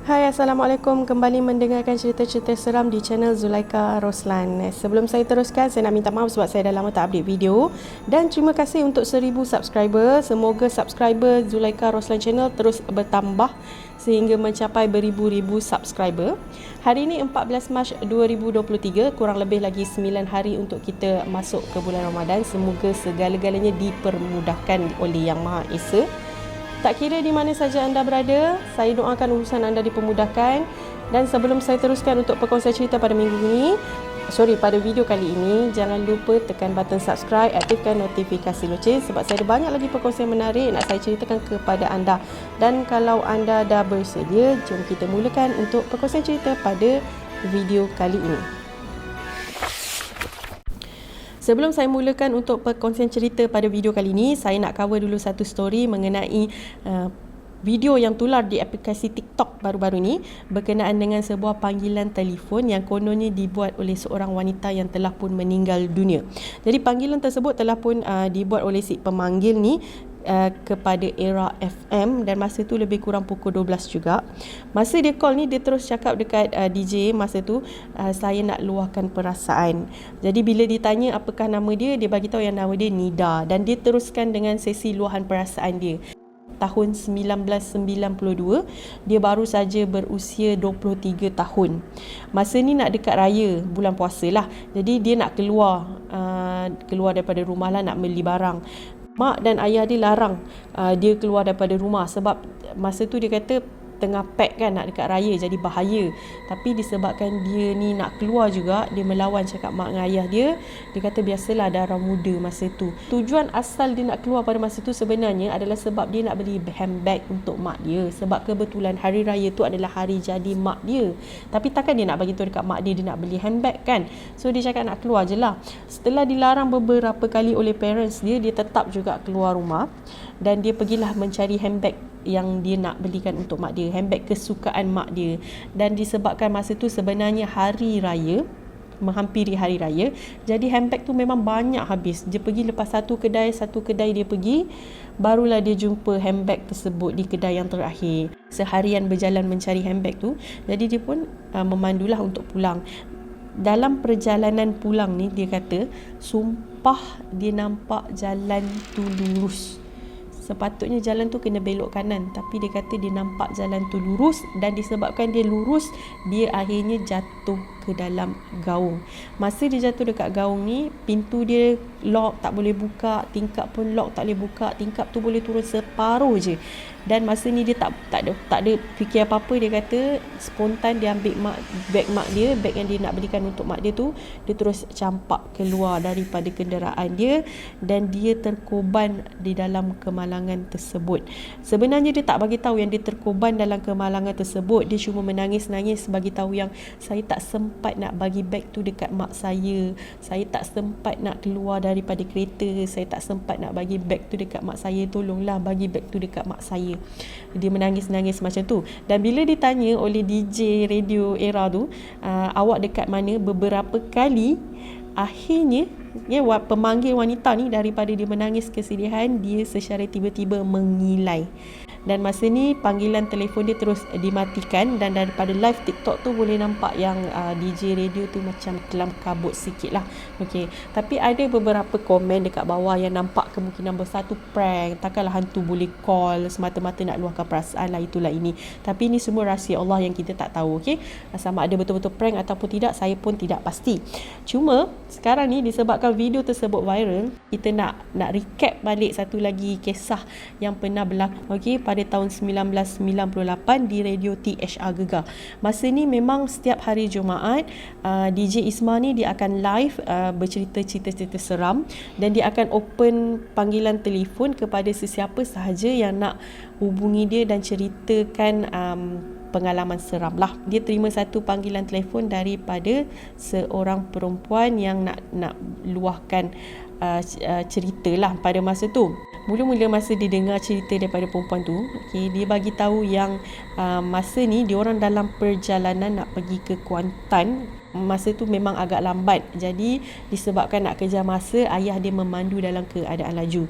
Hai, Assalamualaikum. Kembali mendengarkan cerita-cerita seram di channel Zulaikha Roslan. Sebelum saya teruskan, saya nak minta maaf sebab saya dah lama tak update video. Dan terima kasih untuk 1000 subscriber. Semoga subscriber Zulaikha Roslan channel terus bertambah sehingga mencapai beribu-ribu subscriber. Hari ini 14 Mac 2023, kurang lebih lagi 9 hari untuk kita masuk ke bulan Ramadan. Semoga segala-galanya dipermudahkan oleh Yang Maha Esa. Tak kira di mana saja anda berada, saya doakan urusan anda dipermudahkan. Dan sebelum saya teruskan untuk perkongsian cerita pada pada video kali ini, jangan lupa tekan button subscribe, aktifkan notifikasi loceng sebab saya ada banyak lagi perkongsian menarik nak saya ceritakan kepada anda. Dan kalau anda dah bersedia, jom kita mulakan untuk perkongsian cerita pada video kali ini. Sebelum saya mulakan untuk perkongsian cerita pada video kali ini, saya nak cover dulu satu story mengenai video yang tular di aplikasi TikTok baru-baru ini berkenaan dengan sebuah panggilan telefon yang kononnya dibuat oleh seorang wanita yang telah pun meninggal dunia. Jadi panggilan tersebut telah pun dibuat oleh si pemanggil ni kepada Era FM dan masa tu lebih kurang pukul 12 juga. Masa dia call ni, dia terus cakap dekat DJ masa tu, saya nak luahkan perasaan. Jadi bila ditanya apakah nama dia, dia bagi tahu yang nama dia Nida dan dia teruskan dengan sesi luahan perasaan dia. Tahun 1992, dia baru saja berusia 23 tahun. Masa ni nak dekat raya bulan puasa lah. Jadi dia nak keluar daripada rumah lah, nak beli barang. Mak dan ayah dia larang dia keluar daripada rumah sebab masa tu dia kata tengah pack kan, nak dekat raya, jadi bahaya. Tapi disebabkan dia ni nak keluar juga, dia melawan cakap mak dengan ayah dia. Dia kata biasalah darah muda masa tu. Tujuan asal dia nak keluar pada masa tu sebenarnya adalah sebab dia nak beli handbag untuk mak dia. Sebab kebetulan hari raya tu adalah hari jadi mak dia. Tapi takkan dia nak bagi tahu dekat mak dia nak beli handbag kan. So dia cakap nak keluar je lah. Setelah dilarang beberapa kali oleh parents dia, dia tetap juga keluar rumah. Dan dia pergilah mencari handbag yang dia nak belikan untuk mak dia, handbag kesukaan mak dia. Dan disebabkan masa tu sebenarnya hari raya, menghampiri hari raya, jadi handbag tu memang banyak habis. Dia pergi lepas satu kedai dia pergi, barulah dia jumpa handbag tersebut di kedai yang terakhir. Seharian berjalan mencari handbag tu, jadi dia pun memandulah untuk pulang. Dalam perjalanan pulang ni, dia kata sumpah dia nampak jalan tu lurus. Sepatutnya jalan tu kena belok kanan, tapi dia kata dia nampak jalan tu lurus. Dan disebabkan dia lurus, dia akhirnya jatuh ke dalam gaung. Masa dia jatuh dekat gaung ni, pintu dia lock, tak boleh buka. Tingkap pun lock, tak boleh buka. Tingkap tu boleh turun separuh je. Dan masa ni dia tak ada fikir apa-apa. Dia kata spontan dia ambil beg mak dia, beg yang dia nak belikan untuk mak dia tu, dia terus campak keluar daripada kenderaan dia dan dia terkoban di dalam kemalangan tersebut. Sebenarnya dia tak bagi tahu yang dia terkoban dalam kemalangan tersebut. Dia cuma menangis-nangis bagi tahu yang saya tak sempat nak bagi beg tu dekat mak saya. Saya tak sempat nak keluar daripada kereta. Saya tak sempat nak bagi beg tu dekat mak saya. Tolonglah bagi beg tu dekat mak saya. Dia menangis-nangis macam tu. Dan bila ditanya oleh DJ radio Era tu, awak dekat mana, beberapa kali akhirnya pemanggil wanita ni, daripada dia menangis kesedihan, dia secara tiba-tiba mengilai. Dan masa ni panggilan telefon dia terus dimatikan. Dan daripada live TikTok tu boleh nampak yang DJ radio tu macam kelam kabut sikit lah. Okay. Tapi ada beberapa komen dekat bawah yang nampak kemungkinan besar tu prank. Takkanlah hantu boleh call semata-mata nak luahkan perasaan lah, itulah ini. Tapi ini semua rahsia Allah yang kita tak tahu. Okay? Sama ada betul-betul prank ataupun tidak, saya pun tidak pasti. Cuma sekarang ni disebabkan video tersebut viral, kita nak recap balik satu lagi kisah yang pernah berlaku. Okay? Pada tahun 1998 di radio THR Gegar. Masa ni memang setiap hari Jumaat DJ Isma ni dia akan live bercerita-cerita seram dan dia akan open panggilan telefon kepada sesiapa sahaja yang nak hubungi dia dan ceritakan pengalaman seram lah. Dia terima satu panggilan telefon daripada seorang perempuan yang nak luahkan cerita lah pada masa tu. Mula-mula masa dia dengar cerita daripada perempuan tu, okay, dia bagi tahu yang masa ni diorang dalam perjalanan nak pergi ke Kuantan. Masa tu memang agak lambat. Jadi disebabkan nak kejar masa, ayah dia memandu dalam keadaan laju.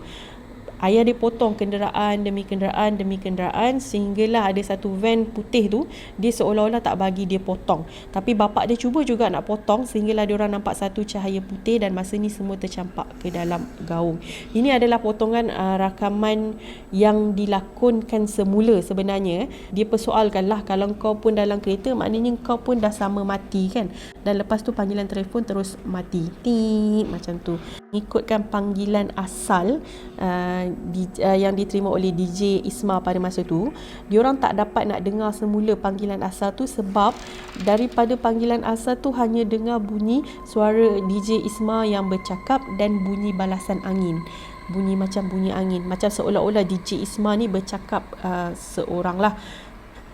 Ayah dia potong kenderaan demi kenderaan demi kenderaan sehinggalah ada satu van putih tu dia seolah-olah tak bagi dia potong. Tapi bapak dia cuba juga nak potong sehinggalah dia orang nampak satu cahaya putih dan masa ni semua tercampak ke dalam gaung. Ini adalah potongan rakaman yang dilakonkan semula sebenarnya. Dia persoalkanlah kalau kau pun dalam kereta maknanya kau pun dah sama mati kan. Dan lepas tu panggilan telefon terus mati. Tit macam tu. Ikutkan panggilan asal yang diterima oleh DJ Isma pada masa tu, diorang tak dapat nak dengar semula panggilan asal tu sebab daripada panggilan asal tu hanya dengar bunyi suara DJ Isma yang bercakap dan bunyi balasan angin. Bunyi angin. Macam seolah-olah DJ Isma ni bercakap seorang lah.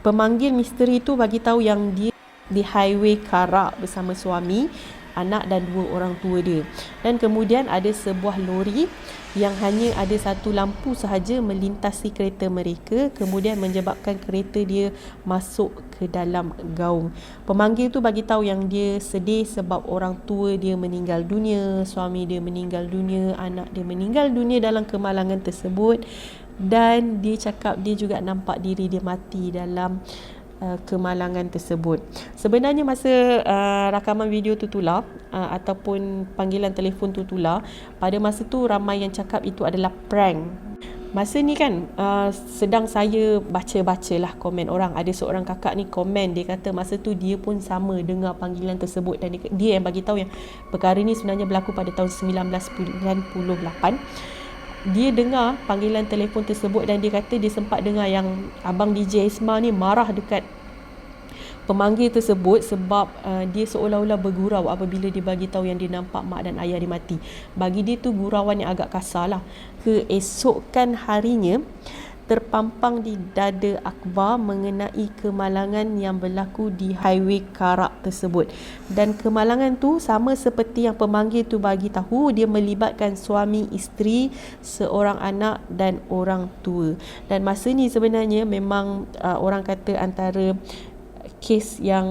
Pemanggil misteri tu bagi tahu yang dia di highway Karak bersama suami, anak dan 2 orang tua dia. Dan kemudian ada sebuah lori yang hanya ada satu lampu sahaja melintasi kereta mereka, kemudian menyebabkan kereta dia masuk ke dalam gaung. Pemanggil tu bagi tahu yang dia sedih sebab orang tua dia meninggal dunia, suami dia meninggal dunia, anak dia meninggal dunia dalam kemalangan tersebut, dan dia cakap dia juga nampak diri dia mati dalam kemalangan tersebut. Sebenarnya masa rakaman video tu tular ataupun panggilan telefon tu tular, pada masa tu ramai yang cakap itu adalah prank. Masa ni kan sedang saya baca-bacalah komen orang. Ada seorang kakak ni komen, dia kata masa tu dia pun sama dengar panggilan tersebut dan dia yang bagi tahu yang perkara ni sebenarnya berlaku pada tahun 1998. Dia dengar panggilan telefon tersebut dan dia kata dia sempat dengar yang abang DJ Isma ni marah dekat pemanggil tersebut sebab dia seolah-olah bergurau apabila dia bagi tahu yang dia nampak mak dan ayah dia mati. Bagi dia tu gurauan yang agak kasar lah. Keesokan harinya terpampang di dada Akbar mengenai kemalangan yang berlaku di highway Karak tersebut. Dan kemalangan tu sama seperti yang pemanggil tu bagi tahu, dia melibatkan suami, isteri, seorang anak dan orang tua. Dan masa ni sebenarnya memang orang kata antara kes yang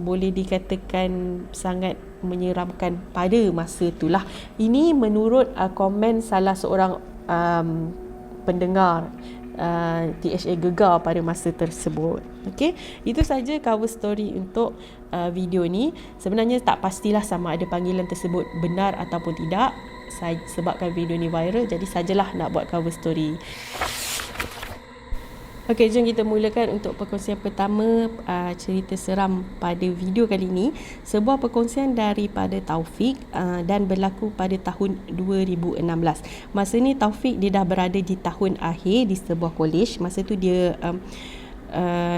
boleh dikatakan sangat menyeramkan pada masa itulah. Ini menurut komen salah seorang pendengar THA Gegar pada masa tersebut. Okey, itu saja cover story untuk video ni. Sebenarnya tak pastilah sama ada panggilan tersebut benar ataupun tidak. Sebabkan video ni viral, jadi sajalah nak buat cover story. Okey, jom kita mulakan untuk perkongsian pertama cerita seram pada video kali ini. Sebuah perkongsian daripada Taufik dan berlaku pada tahun 2016. Masa ni Taufik dia dah berada di tahun akhir di sebuah kolej. Masa tu dia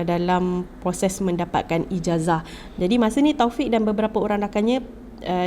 dalam proses mendapatkan ijazah. Jadi masa ni Taufik dan beberapa orang rakannya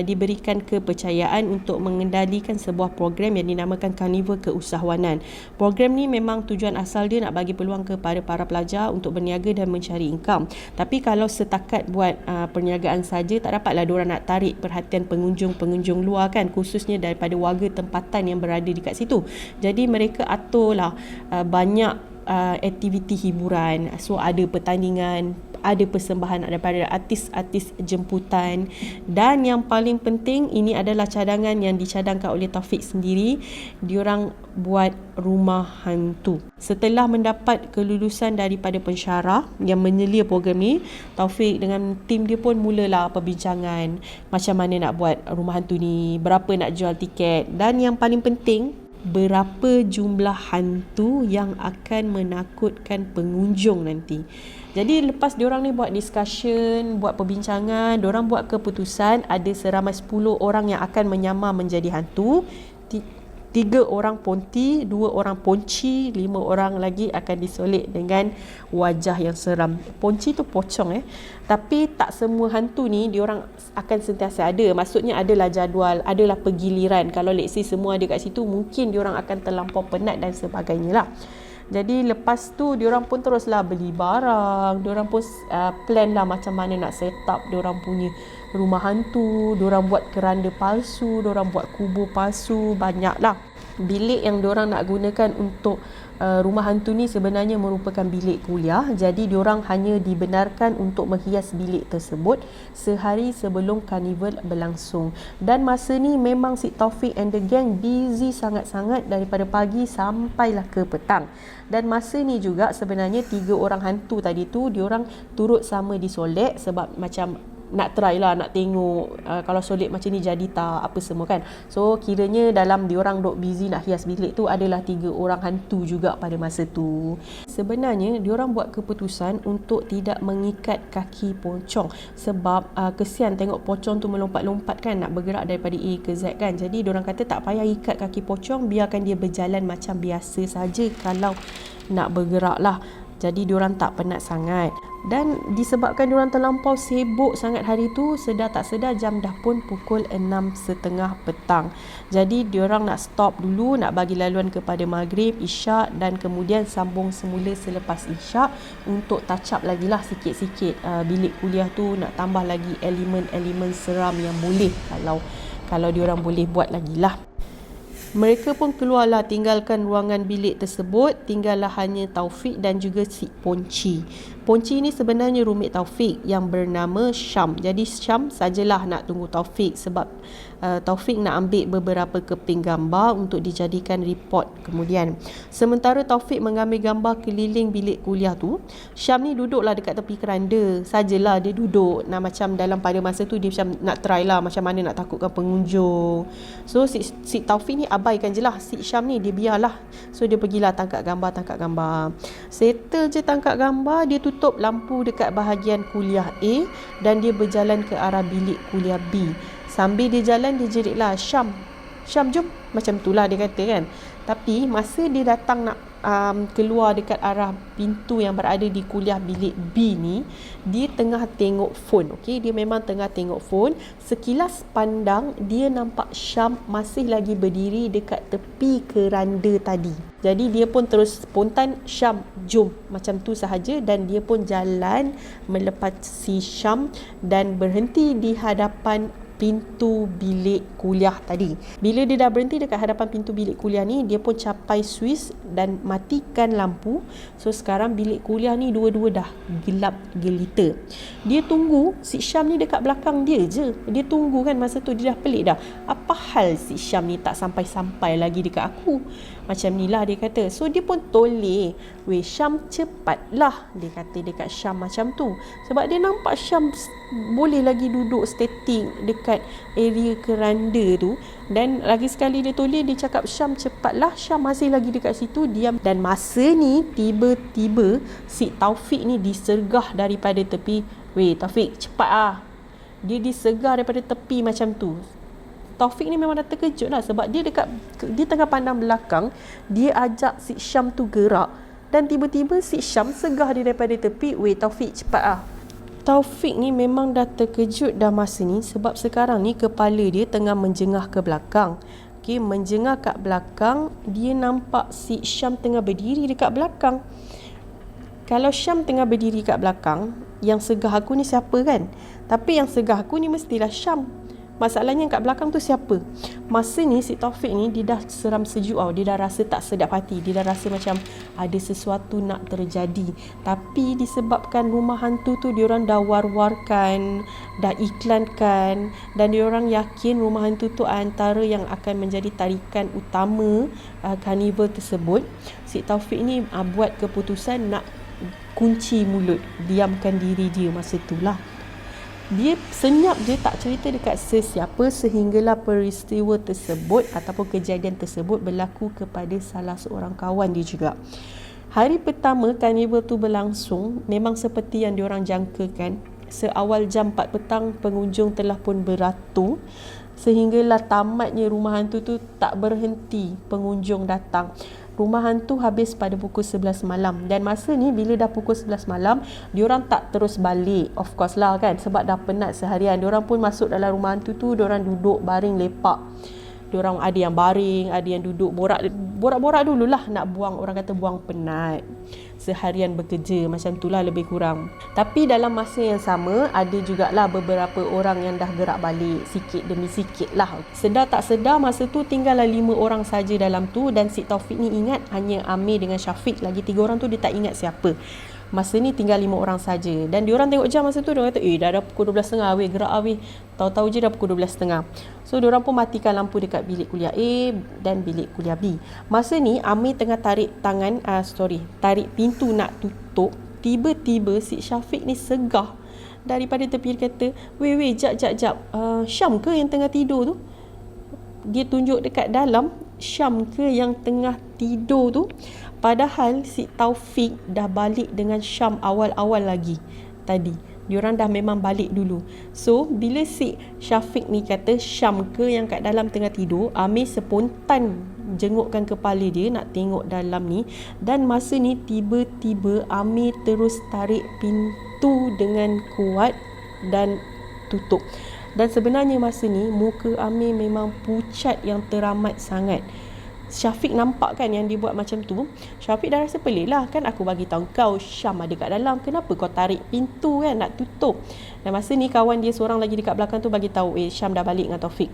diberikan kepercayaan untuk mengendalikan sebuah program yang dinamakan Karnival Keusahawanan. Program ni memang tujuan asal dia nak bagi peluang kepada para pelajar untuk berniaga dan mencari income. Tapi kalau setakat buat perniagaan saja, tak dapatlah diorang nak tarik perhatian pengunjung-pengunjung luar kan, khususnya daripada warga tempatan yang berada dekat situ. Jadi mereka aturlah banyak aktiviti hiburan. So ada pertandingan, ada persembahan daripada artis-artis jemputan, dan yang paling penting ini adalah cadangan yang dicadangkan oleh Taufik sendiri. Diorang buat rumah hantu. Setelah mendapat kelulusan daripada pensyarah yang menyelia program ni, Taufik dengan tim dia pun mulalah perbincangan macam mana nak buat rumah hantu ni, berapa nak jual tiket, dan yang paling penting, berapa jumlah hantu yang akan menakutkan pengunjung nanti. Jadi lepas diorang ni buat discussion, buat perbincangan, diorang buat keputusan ada seramai 10 orang yang akan menyamar menjadi hantu. 3 orang ponti, 2 orang ponci, 5 orang lagi akan disolek dengan wajah yang seram. Ponci tu pocong Tapi tak semua hantu ni diorang akan sentiasa ada. Maksudnya adalah jadual, adalah pergiliran. Kalau let's say semua ada kat situ, mungkin diorang akan terlampau penat dan sebagainya lah. Jadi lepas tu diorang pun teruslah beli barang, diorang pun plan lah macam mana nak set up diorang punya rumah hantu, diorang buat keranda palsu, diorang buat kubur palsu, banyak lah. Bilik yang diorang nak gunakan untuk rumah hantu ni sebenarnya merupakan bilik kuliah. Jadi diorang hanya dibenarkan untuk menghias bilik tersebut sehari sebelum karnival berlangsung. Dan masa ni memang si Taufik and the gang busy sangat-sangat daripada pagi sampailah ke petang. Dan masa ni juga sebenarnya 3 orang hantu tadi tu diorang turut sama disolek sebab macam nak try lah, nak tengok kalau solid macam ni jadi tak, apa semua kan. So kiranya dalam diorang duk busy nak hias bilik tu adalah 3 orang hantu juga pada masa tu. Sebenarnya diorang buat keputusan untuk tidak mengikat kaki pocong sebab kesian tengok pocong tu melompat-lompat kan, nak bergerak daripada A ke Z kan. Jadi diorang kata tak payah ikat kaki pocong, biarkan dia berjalan macam biasa saja kalau nak bergerak lah. Jadi diorang tak penat sangat. Dan disebabkan diorang terlampau sibuk sangat hari tu, sedar tak sedar jam dah pun pukul 6.30 petang. Jadi diorang nak stop dulu, nak bagi laluan kepada maghrib, isyak dan kemudian sambung semula selepas isyak untuk touch up lagi lah sikit-sikit bilik kuliah tu, nak tambah lagi elemen-elemen seram yang boleh kalau diorang boleh buat lagi lah. Mereka pun keluarlah tinggalkan ruangan bilik tersebut. Tinggallah hanya Taufik dan juga si Ponci. Ponci ni sebenarnya roommate Taufik yang bernama Syam. Jadi Syam sajalah nak tunggu Taufik sebab Taufik nak ambil beberapa keping gambar untuk dijadikan report kemudian. Sementara Taufik mengambil gambar keliling bilik kuliah tu, Syam ni duduklah dekat tepi keranda. Sajalah dia duduk. Nah macam dalam pada masa tu dia macam nak try lah macam mana nak takutkan pengunjung. So si Taufik ni abaikan je lah. Si Syam ni dia biarlah. So dia pergilah tangkap gambar. Settle je tangkap gambar, dia tutup lampu dekat bahagian kuliah A dan dia berjalan ke arah bilik kuliah B. Sambil dia jalan, dia jeritlah, Syam jom. Macam itulah dia kata kan. Tapi masa dia datang nak keluar dekat arah pintu yang berada di kuliah bilik B ni, dia tengah tengok phone. Okey, dia memang tengah tengok phone. Sekilas pandang dia nampak Syam masih lagi berdiri dekat tepi keranda tadi. Jadi dia pun terus spontan, Syam jom, macam tu sahaja. Dan dia pun jalan melepasi Syam dan berhenti di hadapan pintu bilik kuliah tadi. Bila dia dah berhenti dekat hadapan pintu bilik kuliah ni, dia pun capai suis dan matikan lampu. So sekarang bilik kuliah ni dua-dua dah gelap gelita. Dia tunggu si Syam ni dekat belakang dia je. Dia tunggu kan, masa tu dia dah pelik dah. Apa hal si Syam ni tak sampai-sampai lagi dekat aku? Macam ni lah dia kata. So dia pun toleh, weh Syam cepatlah, dia kata dekat Syam macam tu. Sebab dia nampak Syam boleh lagi duduk statik dekat area keranda tu. Dan lagi sekali dia toleh, dia cakap Syam cepatlah. Syam masih lagi dekat situ diam. Dan masa ni tiba-tiba si Taufik ni disergah daripada tepi. Weh Taufik cepat ah. Dia disergah daripada tepi macam tu. Taufik ni memang dah terkejut lah sebab dia tengah pandang belakang, dia ajak si Syam tu gerak dan tiba-tiba si Syam segah dia daripada tepi. Weh Taufik cepat ah. Taufik ni memang dah terkejut dah masa ni sebab sekarang ni kepala dia tengah menjengah ke belakang. Okey, menjengah kat belakang, dia nampak si Syam tengah berdiri dekat belakang. Kalau Syam tengah berdiri kat belakang, yang segah aku ni siapa kan? Tapi yang segah aku ni mestilah Syam. Masalahnya kat belakang tu siapa? Masa ni si Taufik ni dia dah seram sejuk tau. Dia dah rasa tak sedap hati. Dia dah rasa macam ada sesuatu nak terjadi. Tapi disebabkan rumah hantu tu diorang dah war-warkan, dah iklankan, dan diorang yakin rumah hantu tu antara yang akan menjadi tarikan utama karnival tersebut. Si Taufik ni buat keputusan nak kunci mulut, diamkan diri dia masa tu lah. Dia senyap je tak cerita dekat sesiapa sehinggalah peristiwa tersebut ataupun kejadian tersebut berlaku kepada salah seorang kawan dia juga. Hari pertama karnival tu berlangsung memang seperti yang diorang jangkakan. Seawal jam 4 petang pengunjung telah pun beratur sehinggalah tamatnya rumah hantu tu tak berhenti pengunjung datang. Rumah hantu habis pada pukul 11 malam. Dan masa ni bila dah pukul 11 malam, diorang tak terus balik. Of course lah kan, sebab dah penat seharian. Diorang pun masuk dalam rumah hantu tu, diorang duduk baring lepak. Diorang ada yang baring, ada yang duduk borak-borak dululah, nak buang, orang kata buang penat. Seharian bekerja, macam itulah lebih kurang. Tapi dalam masa yang sama, ada jugalah beberapa orang yang dah gerak balik sikit demi sikit lah. Sedar tak sedar, masa tu tinggallah 5 orang saja dalam tu. Dan si Taufik ni ingat hanya Amir dengan Syafiq, lagi 3 orang tu dia tak ingat siapa. Masa ni tinggal 5 orang saja. Dan diorang tengok jam masa tu, diorang kata, dah pukul 12.30 weh, gerak weh. Tahu-tahu je dah pukul 12.30. So diorang pun matikan lampu dekat bilik kuliah A dan bilik kuliah B. Masa ni Amir tengah tarik pintu nak tutup. Tiba-tiba si Syafiq ni segah daripada tepi. Dia kata, weh, jap. Syam ke yang tengah tidur tu? Dia tunjuk dekat dalam, Syam ke yang tengah tidur tu? Padahal si Taufik dah balik dengan Syam awal-awal lagi tadi. Diorang dah memang balik dulu. So bila si Syafiq ni kata Syam ke yang kat dalam tengah tidur, Amir spontan jengukkan kepala dia nak tengok dalam ni. Dan masa ni tiba-tiba Amir terus tarik pintu dengan kuat dan tutup. Dan sebenarnya masa ni muka Amir memang pucat yang teramat sangat. Syafiq nampak kan yang dia buat macam tu. Syafiq dah rasa pelik lah, kan aku bagi tahu kau Syam ada kat dalam, kenapa kau tarik pintu kan nak tutup. Dan masa ni kawan dia seorang lagi dekat belakang tu bagi tahu, Syam dah balik dengan Taufik.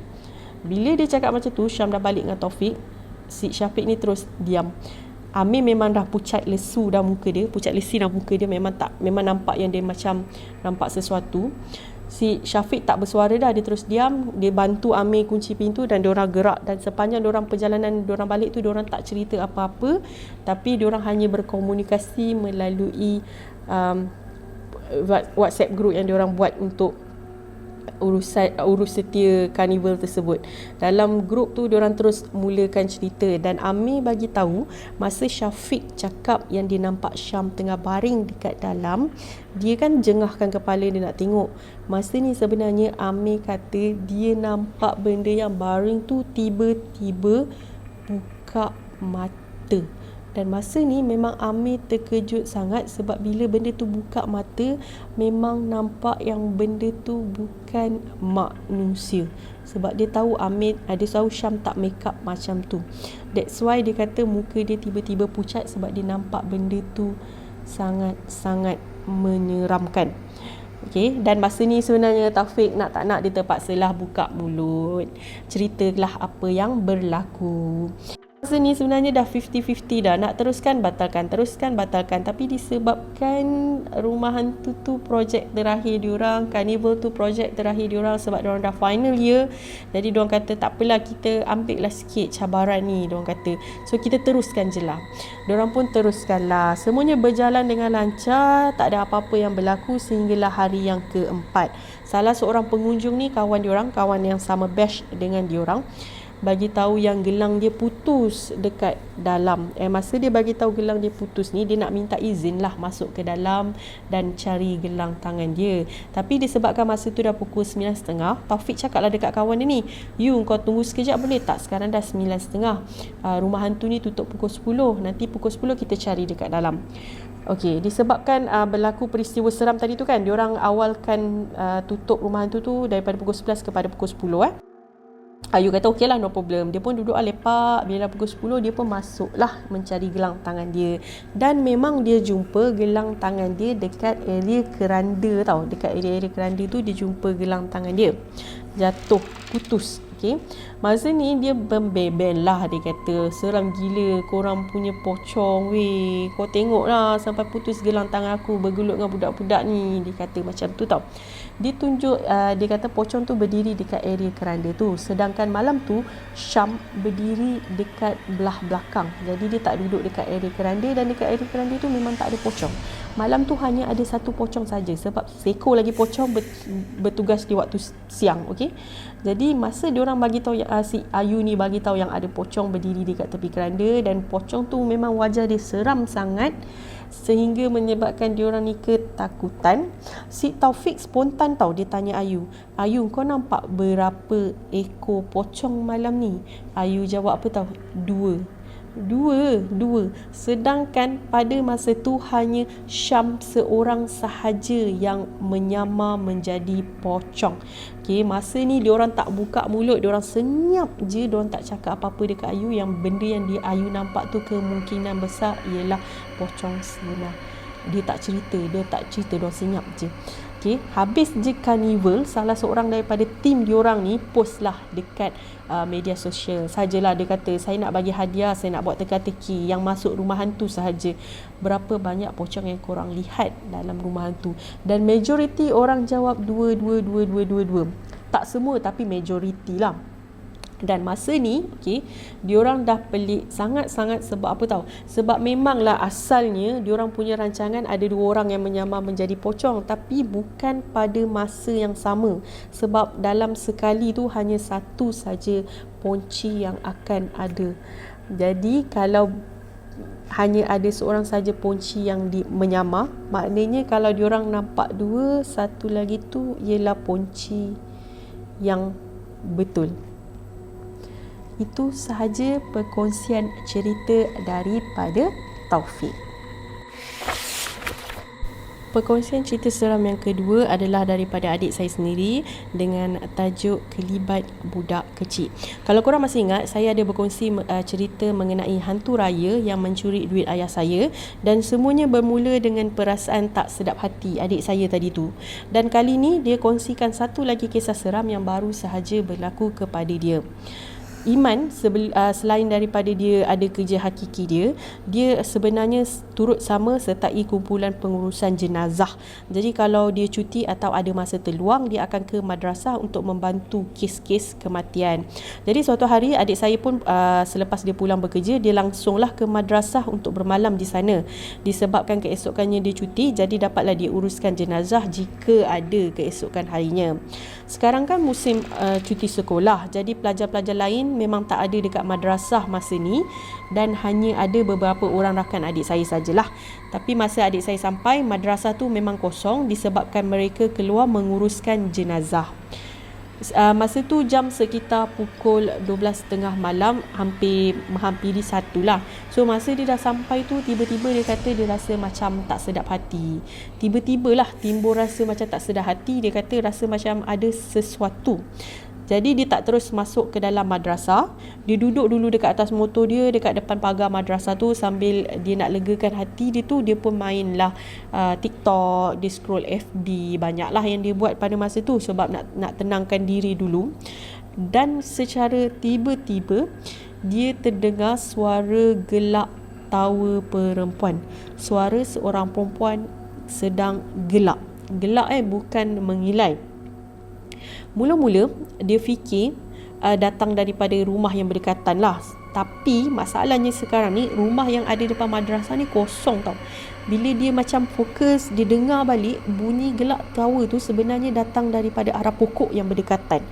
Bila dia cakap macam tu, Syam dah balik dengan Taufik, si Syafiq ni terus diam. Amir memang dah pucat lesu dah muka dia, pucat lesi dah muka dia, memang nampak yang dia macam nampak sesuatu. Si Syafiq tak bersuara dah, dia terus diam. Dia bantu Amir kunci pintu dan diorang gerak. Dan sepanjang diorang perjalanan diorang balik tu, diorang tak cerita apa-apa, tapi diorang hanya berkomunikasi melalui WhatsApp group yang diorang buat untuk urus setia karnival tersebut. Dalam grup tu diorang terus mulakan cerita. Dan Amir bagi tahu masa Syafiq cakap yang dia nampak Syam tengah baring dekat dalam, dia kan jengahkan kepala dia nak tengok. Masa ni sebenarnya Amir kata dia nampak benda yang baring tu tiba-tiba buka mata. Dan masa ni memang Amir terkejut sangat, sebab bila benda tu buka mata, memang nampak yang benda tu bukan manusia. Sebab dia tahu dia tahu Syam tak make up macam tu. That's why dia kata muka dia tiba-tiba pucat, sebab dia nampak benda tu sangat-sangat menyeramkan. Okay, dan masa ni sebenarnya Taufik nak tak nak dia terpaksalah buka mulut, ceritalah apa yang berlaku. Masa ni sebenarnya dah 50-50 dah, nak teruskan batalkan. Tapi disebabkan Rumah Hantu tu projek terakhir diorang, Carnival tu projek terakhir diorang, sebab diorang dah final year. Jadi diorang kata tak apalah, kita ambil lah sikit cabaran ni, diorang kata. So kita teruskan je lah. Diorang pun teruskan lah. Semuanya berjalan dengan lancar, tak ada apa-apa yang berlaku sehinggalah hari yang keempat. Salah seorang pengunjung ni, kawan yang sama batch dengan diorang, bagi tahu yang gelang dia putus dekat dalam. Masa dia bagi tahu gelang dia putus ni, dia nak minta izin lah masuk ke dalam dan cari gelang tangan dia. Tapi disebabkan masa tu dah pukul 9.30, Taufik cakap lah dekat kawan dia ni, kau tunggu sekejap boleh tak? Sekarang dah 9.30. Rumah hantu ni tutup pukul 10. Nanti pukul 10 kita cari dekat dalam. Okey, disebabkan berlaku peristiwa seram tadi tu kan, diorang awalkan tutup rumah hantu tu daripada pukul 11 kepada pukul 10. Ayu kata okey lah, no problem. Dia pun duduk lepak. Bila dah pukul 10, dia pun masuk lah mencari gelang tangan dia. Dan memang dia jumpa gelang tangan dia dekat area keranda tau. Dekat area keranda tu dia jumpa gelang tangan dia jatuh, putus. Okay. Masa ni dia membebel lah, dia kata seram gila korang punya pocong weh. Kau tengok lah sampai putus gelang tangan aku, bergelut dengan budak-budak ni. Dia kata macam tu tau. Dia tunjuk, dia kata pocong tu berdiri dekat area keranda tu. Sedangkan malam tu Syam berdiri dekat belah belakang. Jadi dia tak duduk dekat area keranda, dan dekat area keranda tu memang tak ada pocong. Malam tu hanya ada satu pocong saja, sebab seekor lagi pocong bertugas di waktu siang. Okey. Jadi masa diorang bagi tahu, si Ayu ni bagi tahu yang ada pocong berdiri dekat tepi keranda, dan pocong tu memang wajah dia seram sangat sehingga menyebabkan diorang ni ketakutan. Si Taufik spontan tahu, dia tanya Ayu, kau nampak berapa ekor pocong malam ni? Ayu jawab apa tahu? Dua. Sedangkan pada masa tu hanya Syam seorang sahaja yang menyamar menjadi pocong. Okay, masa ni diorang tak buka mulut, diorang senyap je, diorang tak cakap apa-apa dekat Ayu. Yang benda yang Ayu nampak tu kemungkinan besar ialah pocong sebenar. Dia tak cerita, diorang senyap je. Okay, habis je carnival, salah seorang daripada tim diorang ni post lah dekat media sosial. Sajalah dia kata, saya nak bagi hadiah, saya nak buat teka-teki yang masuk rumah hantu sahaja. Berapa banyak pocong yang korang lihat dalam rumah hantu? Dan majoriti orang jawab 2. Tak semua, tapi majoriti lah. Dan masa ni, okay, diorang dah pelik sangat-sangat. Sebab apa tahu? Sebab memanglah asalnya diorang punya rancangan ada 2 orang yang menyamar menjadi pocong, tapi bukan pada masa yang sama. Sebab dalam sekali tu hanya 1 saja ponci yang akan ada. Jadi kalau hanya ada seorang saja ponci yang menyamar, maknanya kalau diorang nampak 2, satu lagi tu ialah ponci yang betul. Itu sahaja perkongsian cerita daripada Taufik. Perkongsian cerita seram yang kedua adalah daripada adik saya sendiri dengan tajuk Kelibat Budak Kecil. Kalau korang masih ingat, saya ada berkongsi cerita mengenai hantu raya yang mencuri duit ayah saya, dan semuanya bermula dengan perasaan tak sedap hati adik saya tadi tu. Dan kali ni dia kongsikan satu lagi kisah seram yang baru sahaja berlaku kepada dia. Iman, selain daripada dia ada kerja hakiki dia sebenarnya turut sama sertai kumpulan pengurusan jenazah. Jadi kalau dia cuti atau ada masa terluang, dia akan ke madrasah untuk membantu kes-kes kematian. Jadi suatu hari adik saya pun selepas dia pulang bekerja, dia langsunglah ke madrasah untuk bermalam di sana. Disebabkan keesokannya dia cuti, jadi dapatlah dia uruskan jenazah jika ada keesokan harinya. Sekarang kan musim cuti sekolah, jadi pelajar-pelajar lain memang tak ada dekat madrasah masa ni, dan hanya ada beberapa orang rakan adik saya sajalah. Tapi masa adik saya sampai, madrasah tu memang kosong disebabkan mereka keluar menguruskan jenazah. Masa tu jam sekitar pukul 12.30 malam, hampir menghampiri 1 lah. So masa dia dah sampai tu, tiba-tiba dia kata dia rasa macam tak sedap hati. Tiba-tibalah timbul rasa macam tak sedap hati. Dia kata rasa macam ada sesuatu. Jadi dia tak terus masuk ke dalam madrasah. Dia duduk dulu dekat atas motor dia, dekat depan pagar madrasah tu, sambil dia nak legakan hati dia tu, dia pun mainlah TikTok, dia scroll FB. Banyaklah yang dia buat pada masa tu sebab nak tenangkan diri dulu. Dan secara tiba-tiba dia terdengar suara gelak tawa perempuan. Suara seorang perempuan sedang gelak. Gelak bukan mengilai. Mula-mula dia fikir datang daripada rumah yang berdekatan lah. Tapi masalahnya sekarang ni, rumah yang ada depan madrasah ni kosong tau. Bila dia macam fokus, dia dengar balik bunyi gelak tawa tu sebenarnya datang daripada arah pokok yang berdekatan.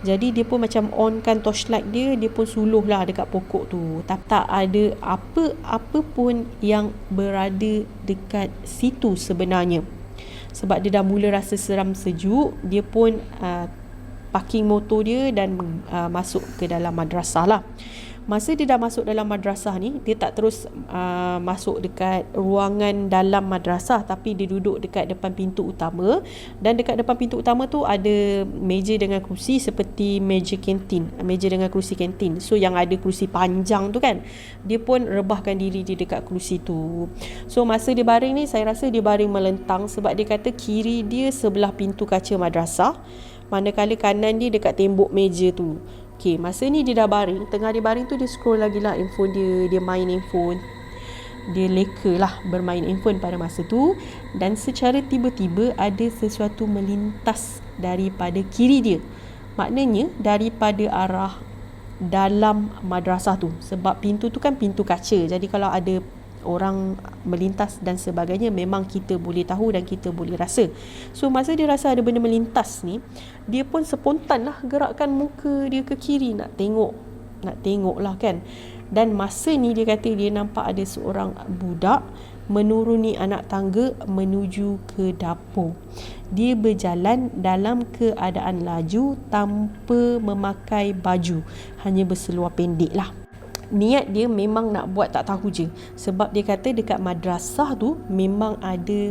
Jadi dia pun macam onkan torchlight dia pun suluh lah dekat pokok tu. Tak ada apa-apa pun yang berada dekat situ sebenarnya. Sebab dia dah mula rasa seram sejuk, dia pun parking motor dia dan masuk ke dalam madrasah lah. Masa dia dah masuk dalam madrasah ni, dia tak terus masuk dekat ruangan dalam madrasah, tapi dia duduk dekat depan pintu utama. Dan dekat depan pintu utama tu ada meja dengan kerusi seperti meja dengan kerusi kantin. So yang ada kerusi panjang tu kan, dia pun rebahkan diri dia dekat kerusi tu. So masa dia baring ni, saya rasa dia baring melentang sebab dia kata kiri dia sebelah pintu kaca madrasah, manakala kanan dia dekat tembok meja tu. Okay, masa ni dia dah baring. Tengah dia baring tu, dia scroll lagi lah handphone dia main handphone. Dia leka lah bermain handphone pada masa tu. Dan secara tiba-tiba ada sesuatu melintas daripada kiri dia. Maknanya daripada arah dalam madrasah tu. Sebab pintu tu kan pintu kaca. Jadi kalau ada orang melintas dan sebagainya, memang kita boleh tahu dan kita boleh rasa. So masa dia rasa ada benda melintas ni, dia pun spontan lah gerakkan muka dia ke kiri, nak tengok lah kan. Dan masa ni dia kata dia nampak ada seorang budak menuruni anak tangga menuju ke dapur. Dia berjalan dalam keadaan laju tanpa memakai baju, hanya berseluar pendek lah. Niat dia memang nak buat tak tahu je. Sebab dia kata dekat madrasah tu memang ada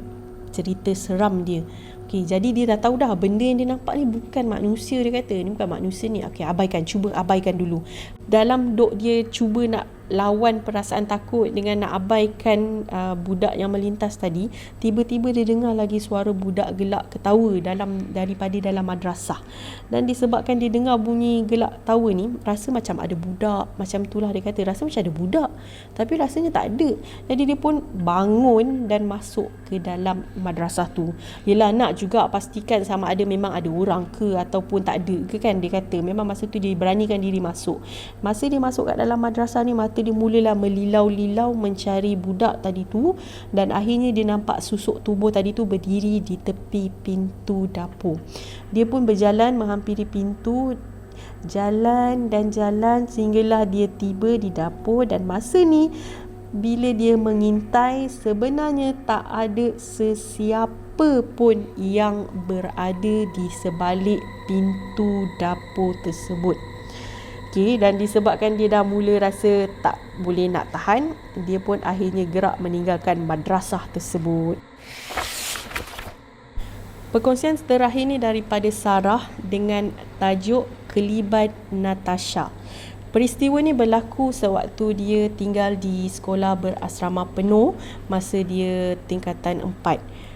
cerita seram dia. Okay, jadi dia dah tahu dah benda yang dia nampak ni bukan manusia, dia kata ni bukan manusia ni. Okay, cuba abaikan dulu. Dalam dok dia cuba nak lawan perasaan takut dengan nak abaikan budak yang melintas tadi, tiba-tiba dia dengar lagi suara budak gelak ketawa daripada dalam madrasah. Dan disebabkan dia dengar bunyi gelak tawa ni, rasa macam ada budak, macam itulah dia kata, rasa macam ada budak, tapi rasanya tak ada. Jadi dia pun bangun dan masuk ke dalam madrasah tu. Yelah, nak juga pastikan sama ada memang ada orang ke ataupun tak ada ke kan. Dia kata memang masa tu dia beranikan diri masuk. Masa dia masuk kat dalam madrasah ni, mata dia mulalah melilau-lilau mencari budak tadi tu, dan akhirnya dia nampak susuk tubuh tadi tu berdiri di tepi pintu dapur. Dia pun berjalan menghampiri pintu, jalan dan jalan sehinggalah dia tiba di dapur. Dan masa ni bila dia mengintai, sebenarnya tak ada sesiapa pun yang berada di sebalik pintu dapur tersebut. Okay, dan disebabkan dia dah mula rasa tak boleh nak tahan, dia pun akhirnya gerak meninggalkan madrasah tersebut. Perkongsian terakhir ni daripada Sarah dengan tajuk Kelibat Natasha. Peristiwa ni berlaku sewaktu dia tinggal di sekolah berasrama penuh masa dia tingkatan 4.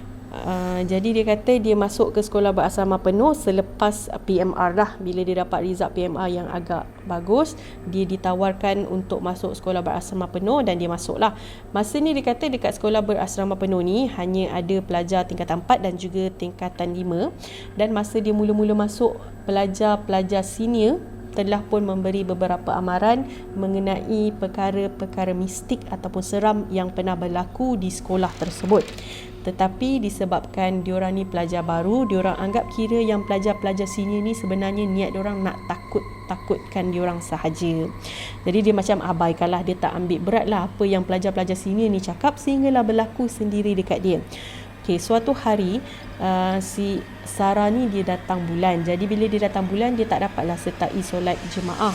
Jadi dia kata dia masuk ke sekolah berasrama penuh selepas PMR lah. Bila dia dapat result PMR yang agak bagus, dia ditawarkan untuk masuk sekolah berasrama penuh dan dia masuk lah. Masa ni dia kata dekat sekolah berasrama penuh ni hanya ada pelajar tingkatan 4 dan juga tingkatan 5. Dan masa dia mula-mula masuk, pelajar-pelajar senior telah pun memberi beberapa amaran mengenai perkara-perkara mistik ataupun seram yang pernah berlaku di sekolah tersebut. Tetapi disebabkan diorang ni pelajar baru, diorang anggap kira yang pelajar-pelajar senior ni sebenarnya niat diorang nak takutkan diorang sahaja. Jadi dia macam abaikanlah, dia tak ambil berat lah apa yang pelajar-pelajar senior ni cakap, sehinggalah berlaku sendiri dekat dia. Okay, suatu hari si Sarah ni dia datang bulan. Jadi bila dia datang bulan, dia tak dapatlah sertai solat jemaah.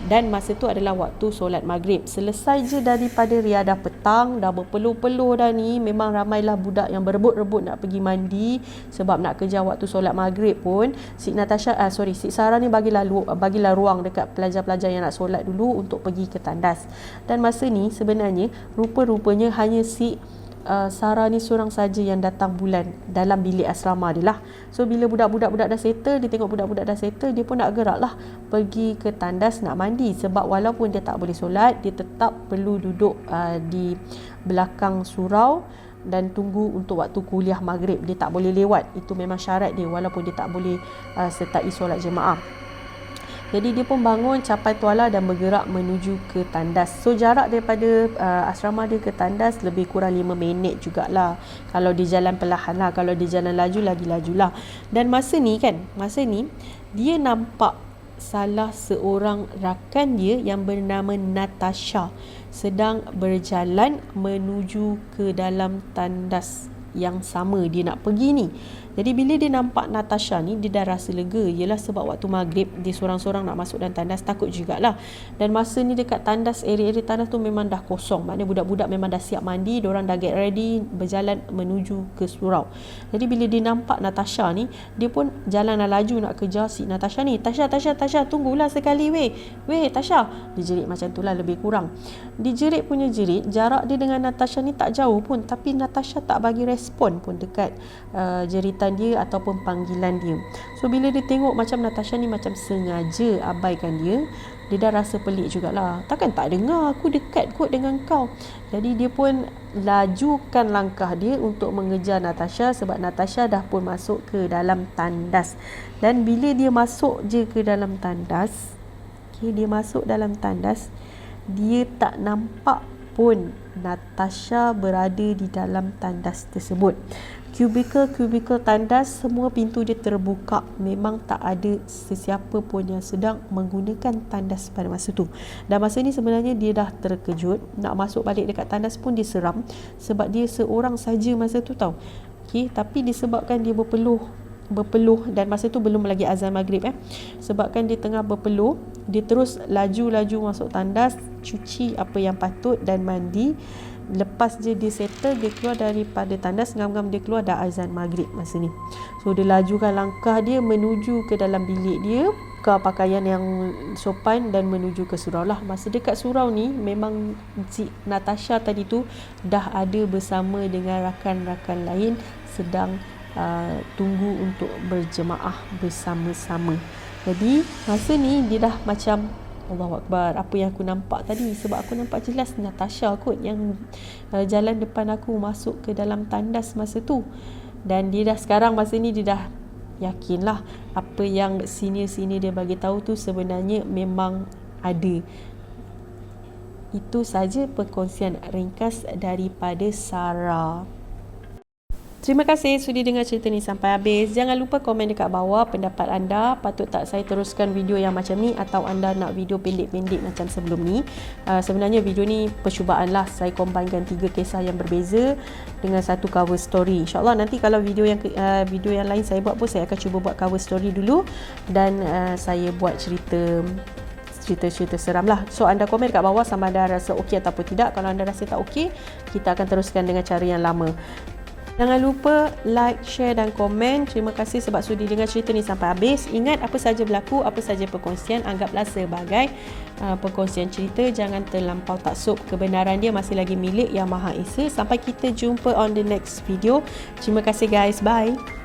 Dan masa tu adalah waktu solat maghrib. Selesai je daripada riadah petang, dah berpeluh-peluh dah ni. Memang ramailah budak yang berebut-rebut nak pergi mandi sebab nak kejar waktu solat maghrib pun. Si Sarah ni bagilah ruang dekat pelajar-pelajar yang nak solat dulu untuk pergi ke tandas. Dan masa ni sebenarnya rupa-rupanya hanya si Sarah ni seorang saja yang datang bulan dalam bilik asrama dia lah. So bila budak-budak dah settle, dia tengok budak-budak dah settle, dia pun nak gerak lah pergi ke tandas nak mandi. Sebab walaupun dia tak boleh solat, dia tetap perlu duduk di belakang surau dan tunggu untuk waktu kuliah maghrib. Dia tak boleh lewat, itu memang syarat dia walaupun dia tak boleh sertai solat jemaah. Jadi dia pun bangun, capai tuala dan bergerak menuju ke tandas. So jarak daripada asrama dia ke tandas lebih kurang 5 minit jugalah. Kalau dia jalan perlahan lah, kalau dia jalan laju lagi lajulah. Dan masa ni dia nampak salah seorang rakan dia yang bernama Natasha sedang berjalan menuju ke dalam tandas yang sama dia nak pergi ni. Jadi bila dia nampak Natasha ni, dia dah rasa lega. Yelah sebab waktu maghrib dia sorang-sorang nak masuk dalam tandas, takut jugalah. Dan masa ni dekat tandas, area-area tandas tu memang dah kosong. Maknanya budak-budak memang dah siap mandi, diorang dah get ready berjalan menuju ke surau. Jadi bila dia nampak Natasha ni, dia pun jalan laju nak kejar si Natasha ni. Tasha, tunggulah sekali weh Tasha. Dia jerit macam tu lah lebih kurang. Dijerit punya jerit, jarak dia dengan Natasha ni tak jauh pun, tapi Natasha tak bagi respon pun dekat jeritan dia ataupun panggilan dia. So bila dia tengok macam Natasha ni macam sengaja abaikan dia, dia dah rasa pelik jugalah. Takkan tak dengar aku dekat kot dengan kau. Jadi dia pun lajukan langkah dia untuk mengejar Natasha sebab Natasha dah pun masuk ke dalam tandas. Dan bila dia masuk je ke dalam tandas, dia tak nampak pun Natasha berada di dalam tandas tersebut. Kubikel tandas, semua pintu dia terbuka. Memang tak ada sesiapa pun yang sedang menggunakan tandas pada masa tu. Dan masa ni sebenarnya dia dah terkejut. Nak masuk balik dekat tandas pun dia seram sebab dia seorang saja masa tu tau. Tapi disebabkan dia berpeluh dan masa tu belum lagi azan maghrib sebabkan dia tengah berpeluh, dia terus laju masuk tandas, cuci apa yang patut dan mandi. Lepas je dia settle, dia keluar daripada tandas, ngam-ngam dia keluar dah azan maghrib masa ni. So dia lajukan langkah dia menuju ke dalam bilik dia, buka pakaian yang sopan dan menuju ke surau lah. Masa dekat surau ni memang si Natasha tadi tu dah ada bersama dengan rakan-rakan lain sedang tunggu untuk berjemaah bersama-sama. Jadi masa ni dia dah macam Allahu Akbar, apa yang aku nampak tadi, sebab aku nampak jelas Natasha kot yang jalan depan aku masuk ke dalam tandas masa tu. Dan dia dah sekarang masa ni dia dah yakinlah apa yang senior-senior dia bagi tahu tu sebenarnya memang ada. Itu saja perkongsian ringkas daripada Sarah. Terima kasih sudi dengar cerita ni sampai habis. Jangan lupa komen dekat bawah pendapat anda. Patut tak saya teruskan video yang macam ni atau anda nak video pendek-pendek macam sebelum ni. Sebenarnya video ni percubaan lah. Saya combinekan 3 kisah yang berbeza dengan satu cover story. InsyaAllah nanti kalau video yang lain saya buat pun, saya akan cuba buat cover story dulu. Dan saya buat cerita seram lah. So anda komen kat bawah sama anda rasa okey ataupun tidak. Kalau anda rasa tak okey, kita akan teruskan dengan cara yang lama. Jangan lupa like, share dan komen. Terima kasih sebab sudi dengar cerita ni sampai habis. Ingat, apa saja berlaku, apa saja perkongsian, anggaplah sebagai perkongsian cerita. Jangan terlampau taksub. Kebenaran dia masih lagi milik Yang Maha Esa. Sampai kita jumpa on the next video. Terima kasih guys. Bye.